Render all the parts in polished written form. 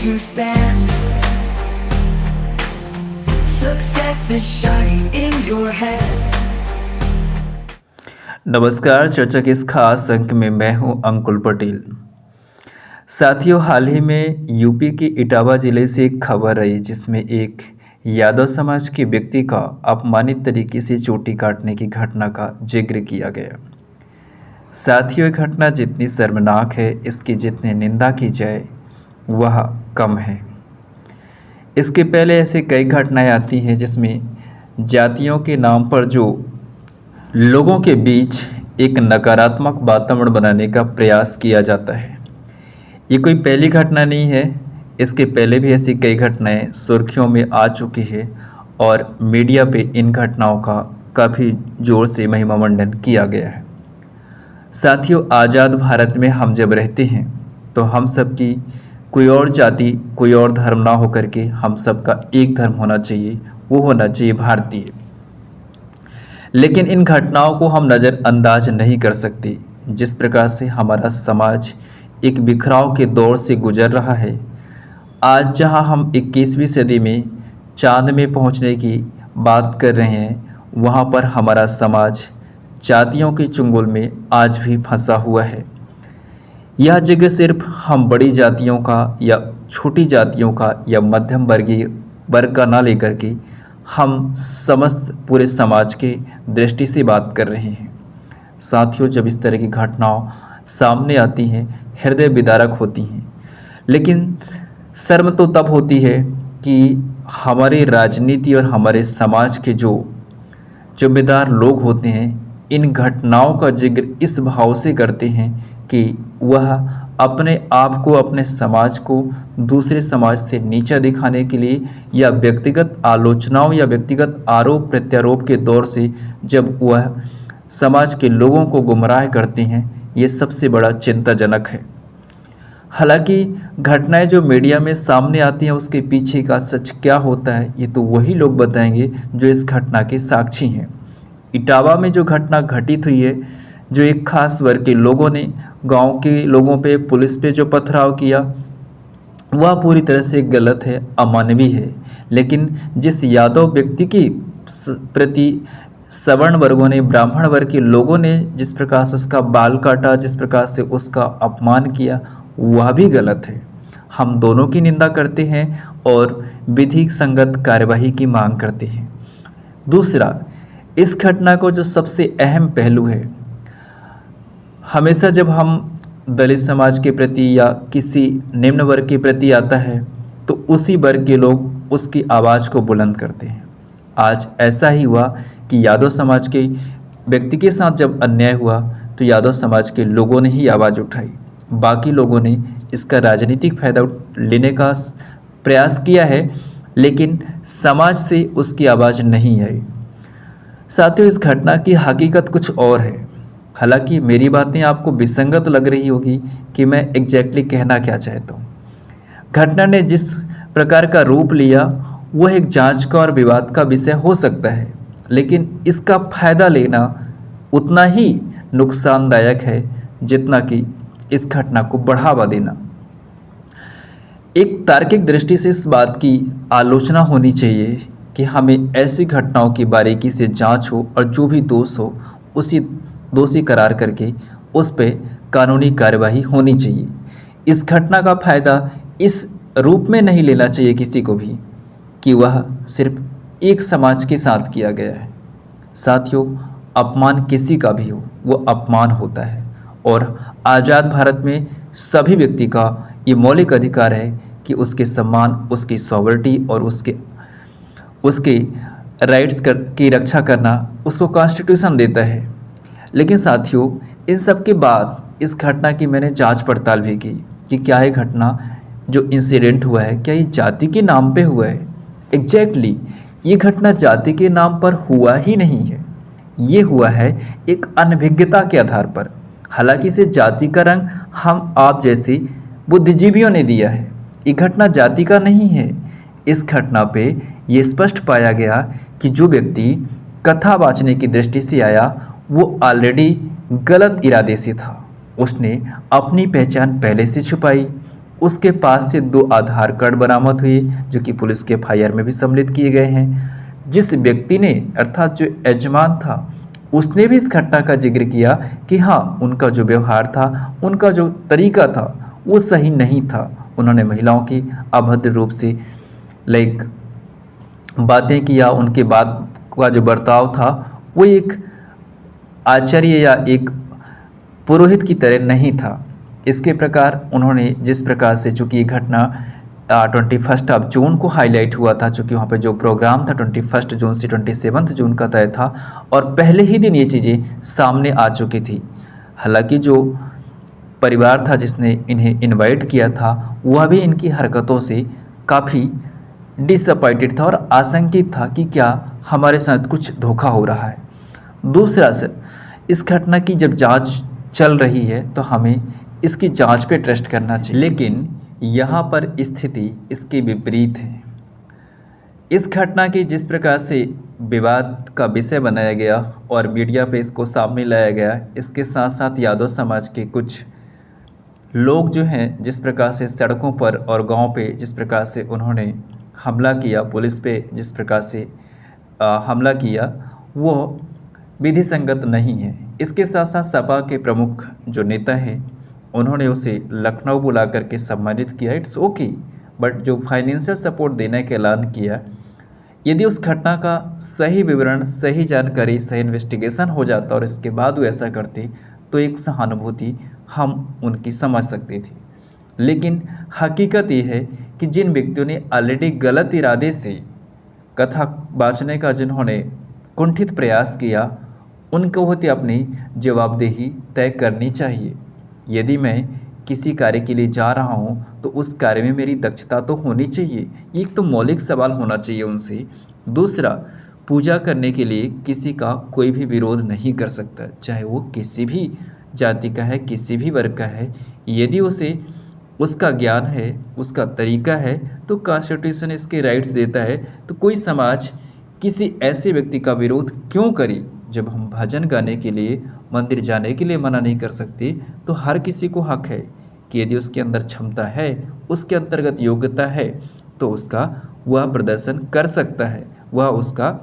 you stand. Success is shining in your head. नमस्कार। चर्चा के इस खास अंक में मैं हूं अंकुल पटेल। साथियों, हाल ही में यूपी के इटावा ज़िले से एक खबर आई जिसमें एक यादव समाज के व्यक्ति का अपमानित तरीके से चोटी काटने की घटना का जिक्र किया गया। साथियों, ये घटना जितनी शर्मनाक है, इसकी जितनी निंदा की जाए वह कम है। इसके पहले ऐसे कई घटनाएं आती हैं जिसमें जातियों के नाम पर जो लोगों के बीच एक नकारात्मक वातावरण बनाने का प्रयास किया जाता है। ये कोई पहली घटना नहीं है, इसके पहले भी ऐसी कई घटनाएं सुर्खियों में आ चुकी है और मीडिया पे इन घटनाओं का काफ़ी ज़ोर से महिमा मंडन किया गया है। साथियों, आज़ाद भारत में हम जब रहते हैं तो हम सब की कोई और जाति, कोई और धर्म ना होकर के हम सबका एक धर्म होना चाहिए, वो होना चाहिए भारतीय। लेकिन इन घटनाओं को हम नज़रअंदाज नहीं कर सकते। जिस प्रकार से हमारा समाज एक बिखराव के दौर से गुजर रहा है, आज जहां हम 21वीं सदी में चांद में पहुंचने की बात कर रहे हैं, वहां पर हमारा समाज जातियों के चुंगल में आज भी फंसा हुआ है। यह जगह सिर्फ हम बड़ी जातियों का या छोटी जातियों का या मध्यम वर्गीय वर्ग का ना लेकर के हम समस्त पूरे समाज के दृष्टि से बात कर रहे हैं। साथियों, जब इस तरह की घटनाओं सामने आती हैं, हृदय विदारक होती हैं, लेकिन शर्म तो तब होती है कि हमारे राजनीति और हमारे समाज के जो जिम्मेदार लोग होते हैं इन घटनाओं का जिक्र इस भाव से करते हैं कि वह अपने आप को, अपने समाज को दूसरे समाज से नीचा दिखाने के लिए या व्यक्तिगत आलोचनाओं या व्यक्तिगत आरोप प्रत्यारोप के दौर से जब वह समाज के लोगों को गुमराह करते हैं, ये सबसे बड़ा चिंताजनक है। हालांकि घटनाएं जो मीडिया में सामने आती हैं उसके पीछे का सच क्या होता है, ये तो वही लोग बताएंगे जो इस घटना के साक्षी हैं। इटावा में जो घटना घटित हुई है, जो एक खास वर्ग के लोगों ने गांव के लोगों पे, पुलिस पे जो पथराव किया, वह पूरी तरह से गलत है, अमानवीय है। लेकिन जिस यादव व्यक्ति की प्रति सवर्ण वर्गों ने, ब्राह्मण वर्ग के लोगों ने जिस प्रकार से उसका बाल काटा, जिस प्रकार से उसका अपमान किया, वह भी गलत है। हम दोनों की निंदा करते हैं और विधि संगत कार्यवाही की मांग करते हैं। दूसरा, इस घटना को जो सबसे अहम पहलू है, हमेशा जब हम दलित समाज के प्रति या किसी निम्न वर्ग के प्रति आता है तो उसी वर्ग के लोग उसकी आवाज़ को बुलंद करते हैं। आज ऐसा ही हुआ कि यादव समाज के व्यक्ति के साथ जब अन्याय हुआ तो यादव समाज के लोगों ने ही आवाज़ उठाई। बाकी लोगों ने इसका राजनीतिक फायदा लेने का प्रयास किया है, लेकिन समाज से उसकी आवाज़ नहीं आई। साथियों, इस घटना की हकीकत कुछ और है। हालांकि मेरी बातें आपको विसंगत लग रही होगी कि मैं एग्जैक्टली कहना क्या चाहता हूँ। घटना ने जिस प्रकार का रूप लिया वह एक जांच का और विवाद का विषय हो सकता है, लेकिन इसका फायदा लेना उतना ही नुकसानदायक है जितना कि इस घटना को बढ़ावा देना। एक तार्किक दृष्टि से इस बात की आलोचना होनी चाहिए कि हमें ऐसी घटनाओं की बारीकी से जांच हो और जो भी दोष हो उसी दोषी करार करके उस पर कानूनी कार्यवाही होनी चाहिए। इस घटना का फ़ायदा इस रूप में नहीं लेना चाहिए किसी को भी कि वह सिर्फ एक समाज के साथ किया गया है। साथियों, अपमान किसी का भी हो वो अपमान होता है और आज़ाद भारत में सभी व्यक्ति का ये मौलिक अधिकार है कि उसके सम्मान, उसकी सॉवरिटी और उसके राइट्स की रक्षा करना उसको कॉन्स्टिट्यूशन देता है। लेकिन साथियों, इन सब के बाद इस घटना की मैंने जांच पड़ताल भी की कि क्या ये घटना जो इंसिडेंट हुआ है क्या ये जाति के नाम पे हुआ है। एग्जैक्टली ये घटना जाति के नाम पर हुआ ही नहीं है, ये हुआ है एक अनभिज्ञता के आधार पर। हालांकि इसे जाति का रंग हम आप जैसे बुद्धिजीवियों ने दिया है। ये घटना जाति का नहीं है। इस घटना पे ये स्पष्ट पाया गया कि जो व्यक्ति कथा वाचने की दृष्टि से आया वो ऑलरेडी गलत इरादे से था। उसने अपनी पहचान पहले से छुपाई, उसके पास से 2 आधार कार्ड बरामद हुए जो कि पुलिस के एफआईआर में भी सम्मिलित किए गए हैं। जिस व्यक्ति ने अर्थात जो यजमान था उसने भी इस घटना का जिक्र किया कि हाँ, उनका जो व्यवहार था, उनका जो तरीका था वो सही नहीं था। उन्होंने महिलाओं की अभद्र रूप से लाइक बातें किया, उनके बात का जो बर्ताव था वो एक आचार्य या एक पुरोहित की तरह नहीं था। इसके प्रकार उन्होंने जिस प्रकार से चूँकि ये घटना 21 जून को हाईलाइट हुआ था, चूँकि वहाँ पे जो प्रोग्राम था 21 जून से 27 जून का तय था और पहले ही दिन ये चीज़ें सामने आ चुकी थी। हालांकि जो परिवार था जिसने इन्हें इनवाइट किया था वह भी इनकी हरकतों से काफ़ी डिसअपॉइंटेड था और आशंकित था कि क्या हमारे साथ कुछ धोखा हो रहा है। दूसरा सर, इस घटना की जब जांच चल रही है तो हमें इसकी जांच पे ट्रस्ट करना चाहिए, लेकिन यहाँ पर स्थिति इसके विपरीत है। इस घटना की जिस प्रकार से विवाद का विषय बनाया गया और मीडिया पे इसको सामने लाया गया, इसके साथ साथ यादव समाज के कुछ लोग जो हैं जिस प्रकार से सड़कों पर और गांव पे जिस प्रकार से उन्होंने हमला किया, पुलिस पे जिस प्रकार से हमला किया, वो विधि संगत नहीं है। इसके साथ साथ सपा के प्रमुख जो नेता हैं उन्होंने उसे लखनऊ बुला करके सम्मानित किया, इट्स ओके, बट जो फाइनेंशियल सपोर्ट देने का ऐलान किया, यदि उस घटना का सही विवरण, सही जानकारी, सही इन्वेस्टिगेशन हो जाता और इसके बाद वो ऐसा करते तो एक सहानुभूति हम उनकी समझ सकते थे। लेकिन हकीकत ये है कि जिन व्यक्तियों ने ऑलरेडी गलत इरादे से कथा बाँचने का जिन्होंने कुंठित प्रयास किया, उनको होती अपनी जवाबदेही तय करनी चाहिए। यदि मैं किसी कार्य के लिए जा रहा हूँ तो उस कार्य में मेरी दक्षता तो होनी चाहिए, एक तो मौलिक सवाल होना चाहिए उनसे। दूसरा, पूजा करने के लिए किसी का कोई भी विरोध नहीं कर सकता, चाहे वो किसी भी जाति का है, किसी भी वर्ग का है। यदि उसे उसका ज्ञान है, उसका तरीका है, तो कॉन्स्टिट्यूशन इसके राइट्स देता है, तो कोई समाज किसी ऐसे व्यक्ति का विरोध क्यों करे। जब हम भजन गाने के लिए, मंदिर जाने के लिए मना नहीं कर सकते, तो हर किसी को हक है कि यदि उसके अंदर क्षमता है, उसके अंतर्गत योग्यता है, तो उसका वह प्रदर्शन कर सकता है, वह उसका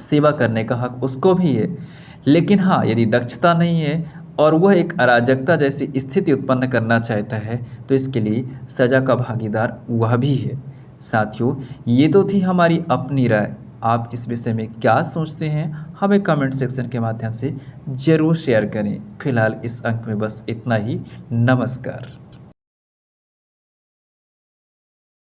सेवा करने का हक उसको भी है। लेकिन हाँ, यदि दक्षता नहीं है और वह एक अराजकता जैसी स्थिति उत्पन्न करना चाहता है तो इसके लिए सज़ा का भागीदार वह भी है। साथियों, ये तो थी हमारी अपनी राय। आप इस विषय में क्या सोचते हैं हमें कमेंट सेक्शन के माध्यम से ज़रूर शेयर करें। फिलहाल इस अंक में बस इतना ही। नमस्कार।